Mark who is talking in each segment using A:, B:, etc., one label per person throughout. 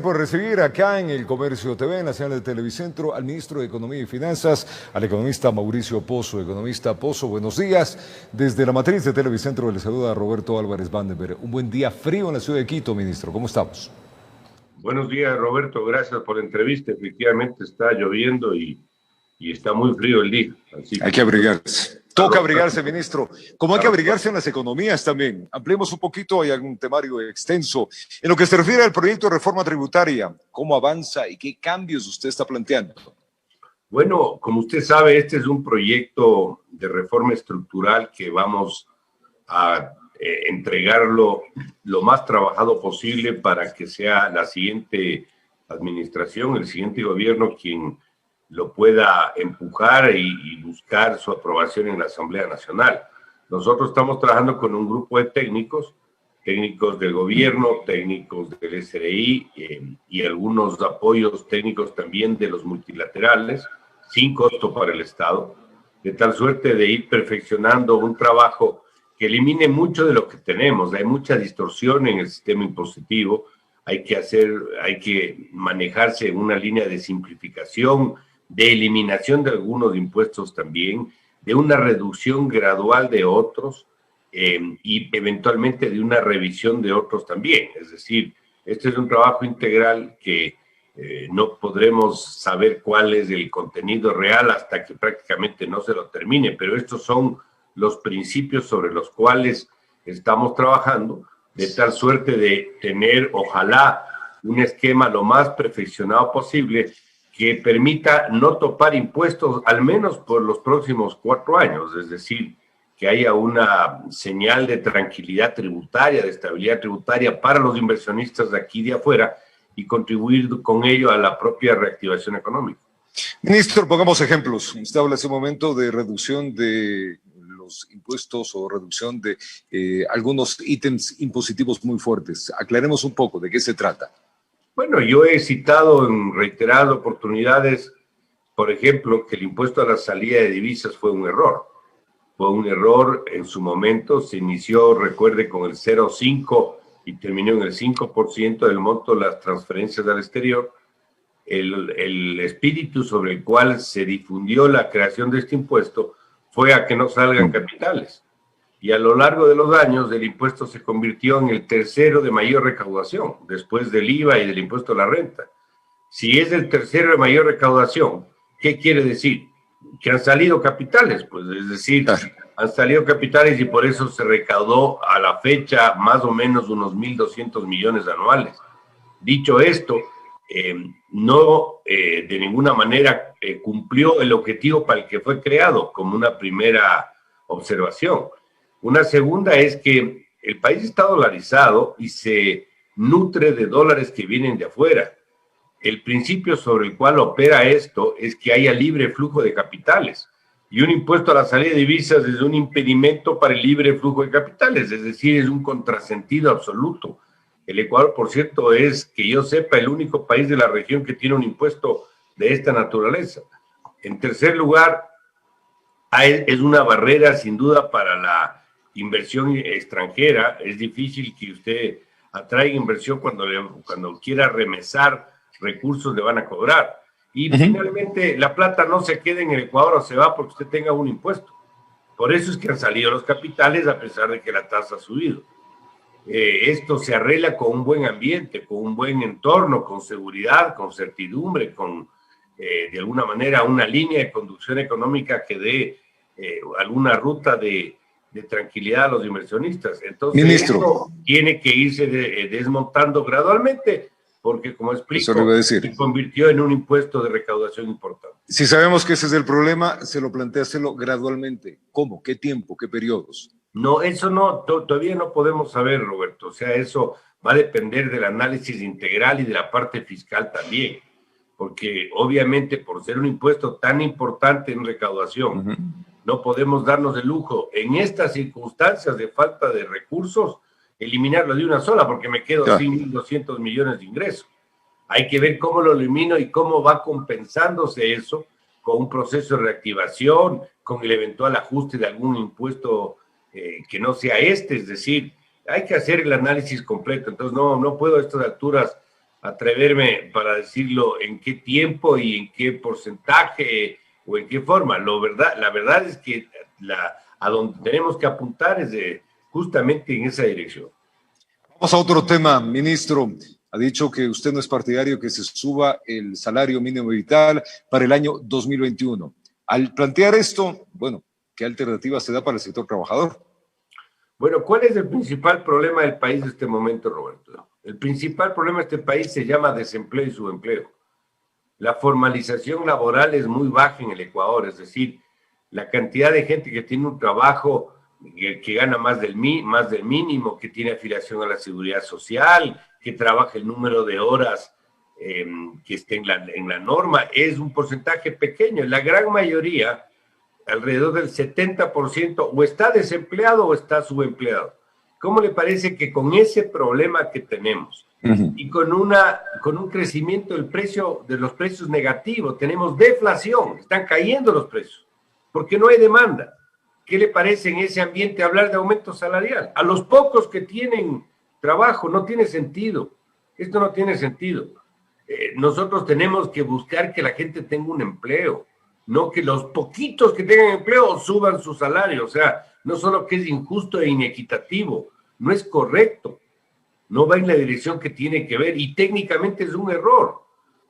A: Por recibir acá en el Comercio TV, en la señal de Televicentro, al ministro de Economía y Finanzas, al economista Mauricio Pozo. Economista Pozo, buenos días. Desde la matriz de Televicentro le saluda a Roberto Álvarez Vandenberg. Un buen día frío en la ciudad de Quito, ministro. ¿Cómo estamos?
B: Buenos días, Roberto. Gracias por la entrevista. Efectivamente está lloviendo y está muy frío el día. Así
A: Hay que abrigarse. Toca abrigarse, ministro. Como hay que abrigarse en las economías también. Ampliemos un poquito, hay algún temario extenso. En lo que se refiere al proyecto de reforma tributaria, ¿cómo avanza y qué cambios usted está planteando?
B: Bueno, como usted sabe, este es un proyecto de reforma estructural que vamos a entregarlo lo más trabajado posible para que sea la siguiente administración, el siguiente gobierno quien lo pueda empujar y buscar su aprobación en la Asamblea Nacional. Nosotros estamos trabajando con un grupo de técnicos del gobierno, técnicos del SRI y algunos apoyos técnicos también de los multilaterales, sin costo para el Estado, de tal suerte de ir perfeccionando un trabajo que elimine mucho de lo que tenemos. Hay mucha distorsión en el sistema impositivo, hay que manejarse en una línea de simplificación, de eliminación de algunos impuestos también, de una reducción gradual de otros y eventualmente de una revisión de otros también. Es decir, este es un trabajo integral que no podremos saber cuál es el contenido real hasta que prácticamente no se lo termine, pero estos son los principios sobre los cuales estamos trabajando, de tal suerte de tener, ojalá, un esquema lo más perfeccionado posible que permita no topar impuestos, al menos por los próximos 4 años, es decir, que haya una señal de tranquilidad tributaria, de estabilidad tributaria para los inversionistas de aquí y de afuera y contribuir con ello a la propia reactivación económica.
A: Ministro, pongamos ejemplos. Usted habla hace un momento de reducción de los impuestos o reducción de algunos ítems impositivos muy fuertes. Aclaremos un poco de qué se trata.
B: Bueno, yo he citado en reiteradas oportunidades, por ejemplo, que el impuesto a la salida de divisas fue un error. Fue un error en su momento, se inició, recuerde, con el 0,5 y terminó en el 5% del monto de las transferencias al exterior. El espíritu sobre el cual se difundió la creación de este impuesto fue a que no salgan capitales. Y a lo largo de los años el impuesto se convirtió en el tercero de mayor recaudación, después del IVA y del impuesto a la renta. Si es el tercero de mayor recaudación, ¿qué quiere decir? Que han salido capitales, pues es decir, han salido capitales y por eso se recaudó a la fecha más o menos unos 1.200 millones anuales. Dicho esto, no de ninguna manera cumplió el objetivo para el que fue creado, como una primera observación. Una segunda es que el país está dolarizado y se nutre de dólares que vienen de afuera. El principio sobre el cual opera esto es que haya libre flujo de capitales. Y un impuesto a la salida de divisas es un impedimento para el libre flujo de capitales, es decir, es un contrasentido absoluto. El Ecuador, por cierto, es, que yo sepa, el único país de la región que tiene un impuesto de esta naturaleza. En tercer lugar, es una barrera sin duda para la inversión extranjera. Es difícil que usted atraiga inversión cuando quiera remesar recursos, le van a cobrar. Y finalmente la plata no se queda en el Ecuador o se va porque usted tenga un impuesto. Por eso es que han salido los capitales a pesar de que la tasa ha subido. Esto se arregla con un buen ambiente, con un buen entorno, con seguridad, con certidumbre, con de alguna manera una línea de conducción económica que dé alguna ruta de tranquilidad a los inversionistas. Entonces,
A: ministro,
B: esto tiene que irse desmontando gradualmente, porque, como explico, se convirtió en un impuesto de recaudación importante.
A: Si sabemos que ese es el problema, se lo plantea hacerlo gradualmente. ¿Cómo? ¿Qué tiempo? ¿Qué periodos?
B: No, eso no, todavía no podemos saber, Roberto. O sea, eso va a depender del análisis integral y de la parte fiscal también. Porque obviamente por ser un impuesto tan importante en recaudación, no podemos darnos el lujo en estas circunstancias de falta de recursos, eliminarlo de una sola, porque me quedo sin 1.200 millones de ingresos. Hay que ver cómo lo elimino y cómo va compensándose eso con un proceso de reactivación, con el eventual ajuste de algún impuesto que no sea este, es decir, hay que hacer el análisis completo. Entonces no puedo a estas alturas atreverme para decirlo en qué tiempo y en qué porcentaje o en qué forma. La verdad es que a donde tenemos que apuntar es justamente en esa dirección.
A: Vamos a otro tema, ministro. Ha dicho que usted no es partidario que se suba el salario mínimo vital para el año 2021. Al plantear esto, bueno, ¿qué alternativa se da para el sector trabajador?
B: Bueno, ¿cuál es el principal problema del país en este momento, Roberto? El principal problema de este país se llama desempleo y subempleo. La formalización laboral es muy baja en el Ecuador, es decir, la cantidad de gente que tiene un trabajo que gana más del mínimo, que tiene afiliación a la seguridad social, que trabaja el número de horas que esté en la norma, es un porcentaje pequeño. La gran mayoría, alrededor del 70%, o está desempleado o está subempleado. ¿Cómo le parece que con ese problema que tenemos y con un crecimiento de los precios negativo, tenemos deflación, están cayendo los precios, porque no hay demanda? ¿Qué le parece en ese ambiente hablar de aumento salarial? A los pocos que tienen trabajo, no tiene sentido. Esto no tiene sentido. Nosotros tenemos que buscar que la gente tenga un empleo, no que los poquitos que tengan empleo suban su salario. O sea, no solo que es injusto e inequitativo, no es correcto, no va en la dirección que tiene que ver y técnicamente es un error,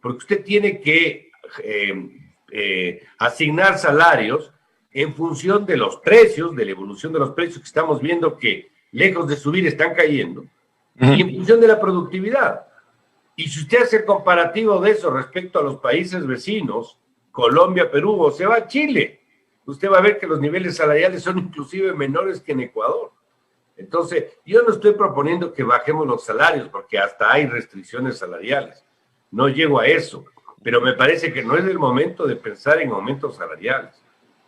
B: porque usted tiene que asignar salarios en función de los precios, de la evolución de los precios que estamos viendo que lejos de subir están cayendo, y en función de la productividad. Y si usted hace el comparativo de eso respecto a los países vecinos, Colombia, Perú, o se va a Chile, usted va a ver que los niveles salariales son inclusive menores que en Ecuador. Entonces, yo no estoy proponiendo que bajemos los salarios, porque hasta hay restricciones salariales. No llego a eso, pero me parece que no es el momento de pensar en aumentos salariales.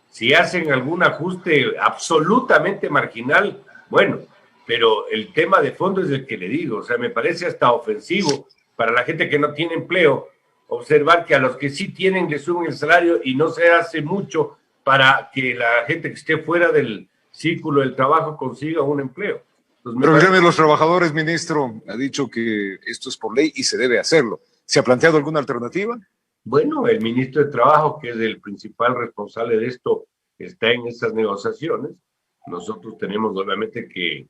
B: Si hacen algún ajuste absolutamente marginal, bueno, pero el tema de fondo es el que le digo. O sea, me parece hasta ofensivo para la gente que no tiene empleo observar que a los que sí tienen le suben el salario y no se hace mucho para que la gente que esté fuera del círculo del trabajo consiga un empleo. Entonces,
A: pero el gremio de los trabajadores, ministro, ha dicho que esto es por ley y se debe hacerlo. ¿Se ha planteado alguna alternativa?
B: Bueno, el ministro de Trabajo, que es el principal responsable de esto, está en estas negociaciones. Nosotros tenemos obviamente que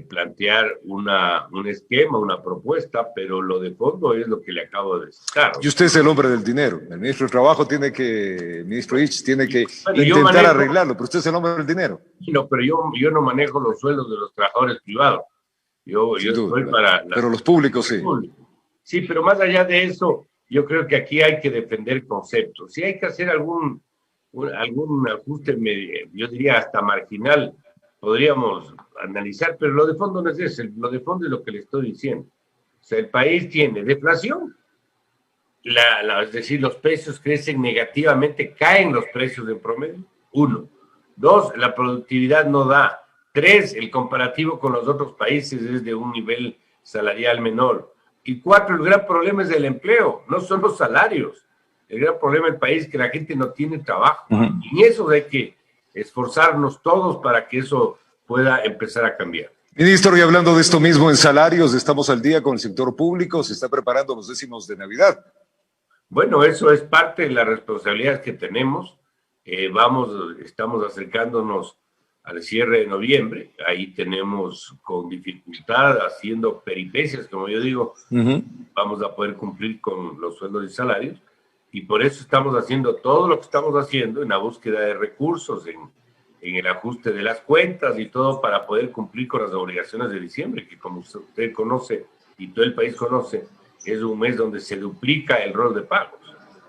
B: plantear un esquema, una propuesta, pero lo de fondo es lo que le acabo de citar.
A: Y usted es el hombre del dinero. El ministro de Trabajo el ministro Ich tiene que
B: bueno,
A: intentar arreglarlo, pero usted es el hombre del dinero.
B: No, pero yo no manejo los sueldos de los trabajadores privados. Yo estoy para...
A: Pero los públicos sí.
B: Sí, pero más allá de eso, yo creo que aquí hay que defender conceptos. Si hay que hacer algún ajuste, yo diría hasta marginal, podríamos analizar, pero lo de fondo no es eso, lo de fondo es lo que le estoy diciendo. O sea, el país tiene deflación, es decir, los precios crecen negativamente, caen los precios en promedio, 1. 2, la productividad no da. 3, el comparativo con los otros países es de un nivel salarial menor. Y 4, el gran problema es el empleo, no son los salarios. El gran problema del país es que la gente no tiene trabajo. Y en eso hay que esforzarnos todos para que eso pueda empezar a cambiar.
A: Ministro, y hablando de esto mismo en salarios, estamos al día con el sector público, se está preparando los décimos de Navidad.
B: Bueno, eso es parte de las responsabilidades que tenemos. Estamos acercándonos al cierre de noviembre, ahí tenemos con dificultad, haciendo peripecias, como yo digo, vamos a poder cumplir con los sueldos y salarios, y por eso estamos haciendo todo lo que estamos haciendo en la búsqueda de recursos, en el ajuste de las cuentas y todo para poder cumplir con las obligaciones de diciembre, que como usted conoce y todo el país conoce, es un mes donde se duplica el rol de pagos.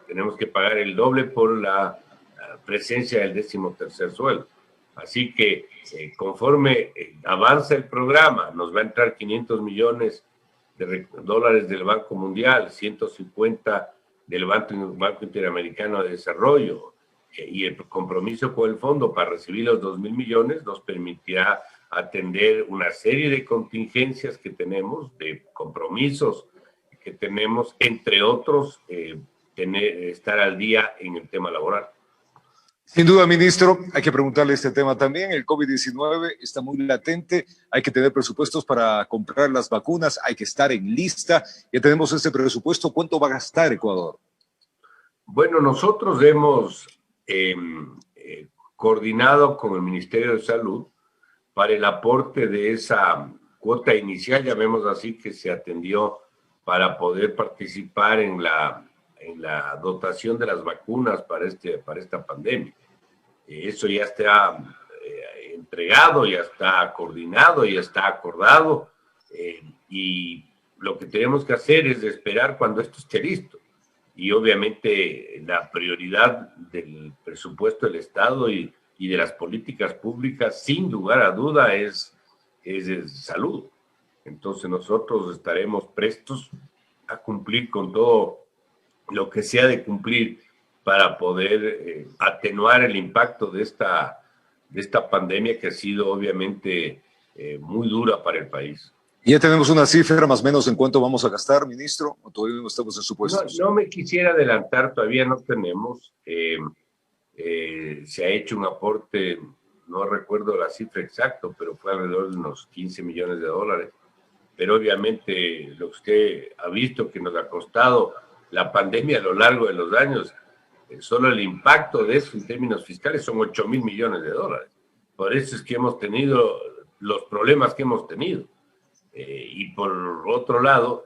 B: Tenemos que pagar el doble por la presencia del 13º sueldo. Así que conforme avanza el programa, nos va a entrar 500 millones de dólares del Banco Mundial, 150 del Banco Interamericano de Desarrollo, y el compromiso con el fondo para recibir los 2.000 millones nos permitirá atender una serie de contingencias que tenemos, de compromisos que tenemos, entre otros, estar al día en el tema laboral.
A: Sin duda, ministro, hay que preguntarle este tema también. El COVID-19 está muy latente, hay que tener presupuestos para comprar las vacunas, hay que estar en lista. Ya tenemos este presupuesto. ¿Cuánto va a gastar Ecuador?
B: Bueno, nosotros hemos coordinado con el Ministerio de Salud para el aporte de esa cuota inicial, llamémoslo así, que se atendió para poder participar en la dotación de las vacunas para esta pandemia. Eso ya está entregado, ya está coordinado, ya está acordado, y lo que tenemos que hacer es esperar cuando esto esté listo. Y obviamente la prioridad del presupuesto del Estado y de las políticas públicas, sin lugar a duda, es salud. Entonces nosotros estaremos prestos a cumplir con todo lo que sea de cumplir para poder atenuar el impacto de esta pandemia que ha sido obviamente muy dura para el país.
A: ¿Ya tenemos una cifra más o menos en cuánto vamos a gastar, ministro? ¿O todavía no estamos en supuestos?
B: No me quisiera adelantar, todavía no tenemos. Se ha hecho un aporte, no recuerdo la cifra exacta, pero fue alrededor de unos 15 millones de dólares. Pero obviamente lo que usted ha visto que nos ha costado la pandemia a lo largo de los años, solo el impacto de eso en términos fiscales son 8.000 millones de dólares. Por eso es que hemos tenido los problemas que hemos tenido. Y por otro lado,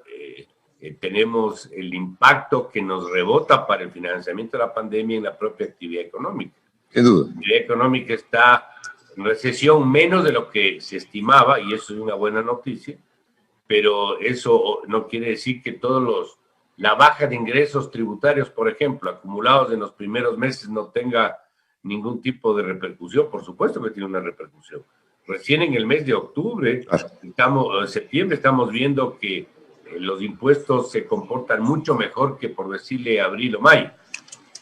B: tenemos el impacto que nos rebota para el financiamiento de la pandemia en la propia actividad económica.
A: Sin duda.
B: La actividad económica está en recesión menos de lo que se estimaba, y eso es una buena noticia, pero eso no quiere decir que la baja de ingresos tributarios, por ejemplo, acumulados en los primeros meses, no tenga ningún tipo de repercusión. Por supuesto que tiene una repercusión. Recién en el mes de octubre, septiembre, estamos viendo que los impuestos se comportan mucho mejor que, por decirle, abril o mayo.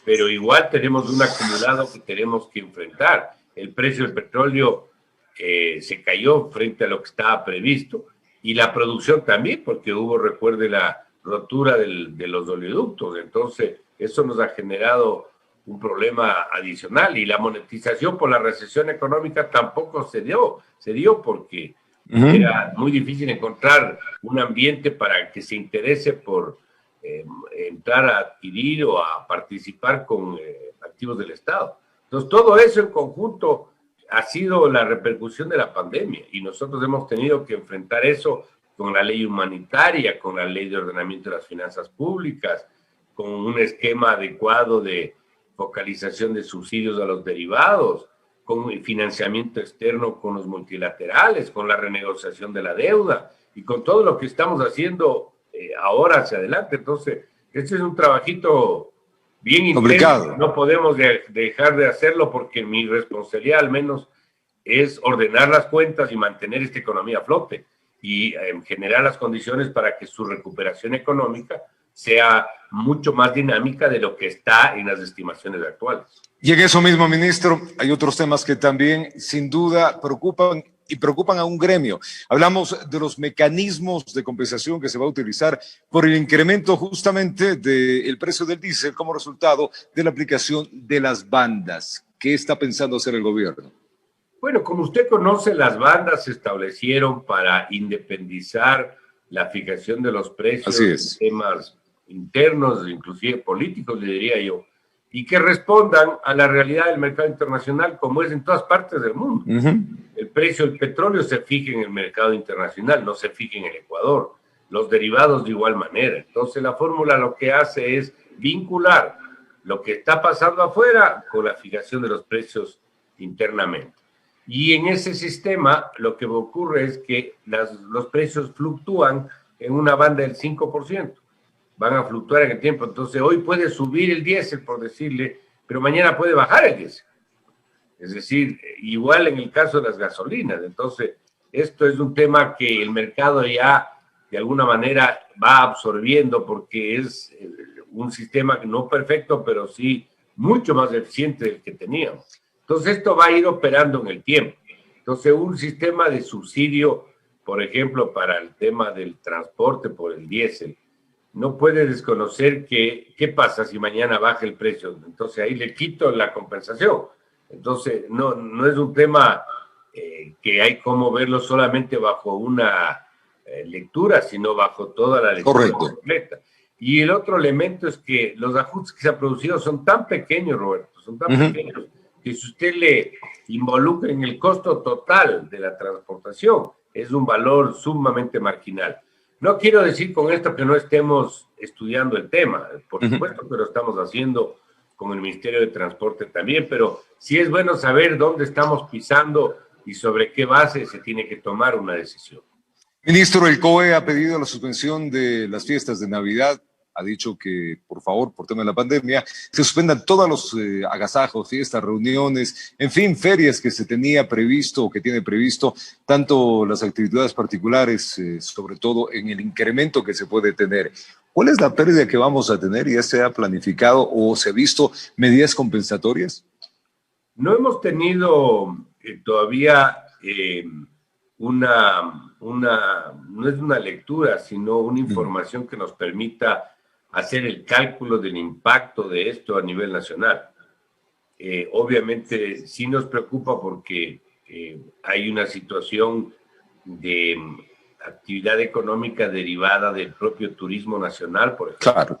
B: Pero igual tenemos un acumulado que tenemos que enfrentar. El precio del petróleo se cayó frente a lo que estaba previsto, y la producción también, porque recuerde, la rotura de los oleoductos. Entonces, eso nos ha generado un problema adicional, y la monetización por la recesión económica tampoco se dio porque era muy difícil encontrar un ambiente para que se interese por entrar a adquirir o a participar con activos del Estado. Entonces, todo eso en conjunto ha sido la repercusión de la pandemia, y nosotros hemos tenido que enfrentar eso con la ley humanitaria, con la ley de ordenamiento de las finanzas públicas, con un esquema adecuado de focalización de subsidios a los derivados, con el financiamiento externo con los multilaterales, con la renegociación de la deuda y con todo lo que estamos haciendo ahora hacia adelante. Entonces, este es un trabajito bien
A: complicado.
B: No podemos dejar de hacerlo, porque mi responsabilidad al menos es ordenar las cuentas y mantener esta economía a flote y generar las condiciones para que su recuperación económica sea mucho más dinámica de lo que está en las estimaciones actuales.
A: Y en eso mismo, ministro, hay otros temas que también sin duda preocupan a un gremio. Hablamos de los mecanismos de compensación que se va a utilizar por el incremento justamente del precio del diésel como resultado de la aplicación de las bandas. ¿Qué está pensando hacer el gobierno?
B: Bueno, como usted conoce, las bandas se establecieron para independizar la fijación de los precios en temas internos, inclusive políticos, le diría yo, y que respondan a la realidad del mercado internacional, como es en todas partes del mundo. El precio del petróleo se fija en el mercado internacional, no se fija en el Ecuador. Los derivados de igual manera. Entonces la fórmula lo que hace es vincular lo que está pasando afuera con la fijación de los precios internamente. Y en ese sistema lo que ocurre es que los precios fluctúan en una banda del 5%. Van a fluctuar en el tiempo. Entonces hoy puede subir el diésel, por decirle, pero mañana puede bajar el diésel. Es decir, igual en el caso de las gasolinas. Entonces, esto es un tema que el mercado ya de alguna manera va absorbiendo, porque es un sistema no perfecto, pero sí mucho más eficiente del que teníamos. Entonces, esto va a ir operando en el tiempo. Entonces, un sistema de subsidio, por ejemplo, para el tema del transporte por el diésel, no puede desconocer que qué pasa si mañana baja el precio. Entonces ahí le quito la compensación. Entonces no es un tema que hay como verlo solamente bajo una lectura, sino bajo toda la lectura completa. Y el otro elemento es que los ajustes que se han producido son tan pequeños, Roberto, son tan pequeños, que si usted le involucra en el costo total de la transportación, es un valor sumamente marginal. No quiero decir con esto que no estemos estudiando el tema, por supuesto que lo estamos haciendo con el Ministerio de Transporte también, pero sí es bueno saber dónde estamos pisando y sobre qué base se tiene que tomar una decisión.
A: Ministro, el COE ha pedido la suspensión de las fiestas de Navidad. Ha dicho que, por favor, por tema de la pandemia, se suspendan todos los agasajos, fiestas, reuniones, en fin, ferias que se tenía previsto o que tiene previsto, tanto las actividades particulares, sobre todo en el incremento que se puede tener. ¿Cuál es la pérdida que vamos a tener? ¿Ya se ha planificado o se ha visto medidas compensatorias?
B: No hemos tenido todavía no es una lectura, sino una información que nos permita hacer el cálculo del impacto de esto a nivel nacional. Obviamente sí nos preocupa porque hay una situación de actividad económica derivada del propio turismo nacional, por ejemplo, claro,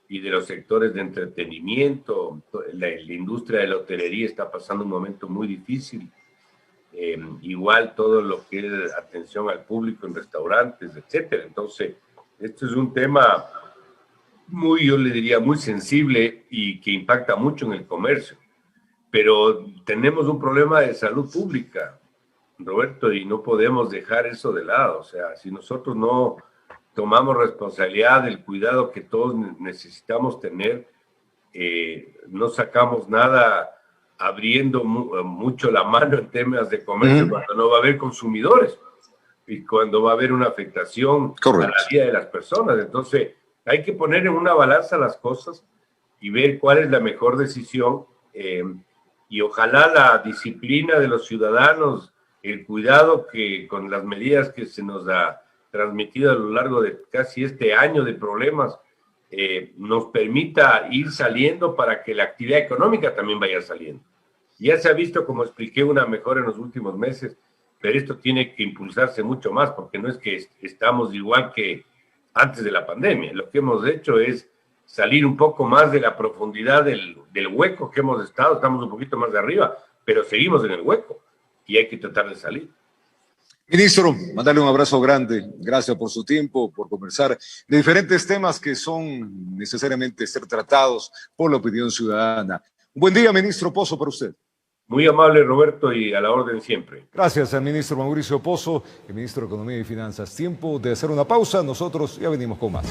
B: y de los sectores de entretenimiento. La industria de la hotelería está pasando un momento muy difícil. Igual todo lo que es atención al público en restaurantes, etcétera. Entonces, esto es un tema muy, yo le diría, muy sensible y que impacta mucho en el comercio. Pero tenemos un problema de salud pública, Roberto, y no podemos dejar eso de lado. O sea, si nosotros no tomamos responsabilidad del cuidado que todos necesitamos tener, no sacamos nada abriendo mucho la mano en temas de comercio cuando no va a haber consumidores y cuando va a haber una afectación a la vida de las personas. Entonces, hay que poner en una balanza las cosas y ver cuál es la mejor decisión, y ojalá la disciplina de los ciudadanos, el cuidado que con las medidas que se nos ha transmitido a lo largo de casi este año de problemas, nos permita ir saliendo para que la actividad económica también vaya saliendo. Ya se ha visto, como expliqué, una mejora en los últimos meses, pero esto tiene que impulsarse mucho más, porque no es que estamos igual que antes de la pandemia. Lo que hemos hecho es salir un poco más de la profundidad del hueco que hemos estado. Estamos un poquito más de arriba, pero seguimos en el hueco y hay que tratar de salir.
A: Ministro, mandarle un abrazo grande. Gracias por su tiempo, por conversar de diferentes temas que son necesariamente ser tratados por la opinión ciudadana. Un buen día, ministro Pozo, para usted.
B: Muy amable, Roberto, y a la orden siempre.
A: Gracias al ministro Mauricio Pozo, el ministro de Economía y Finanzas. Tiempo de hacer una pausa. Nosotros ya venimos con más.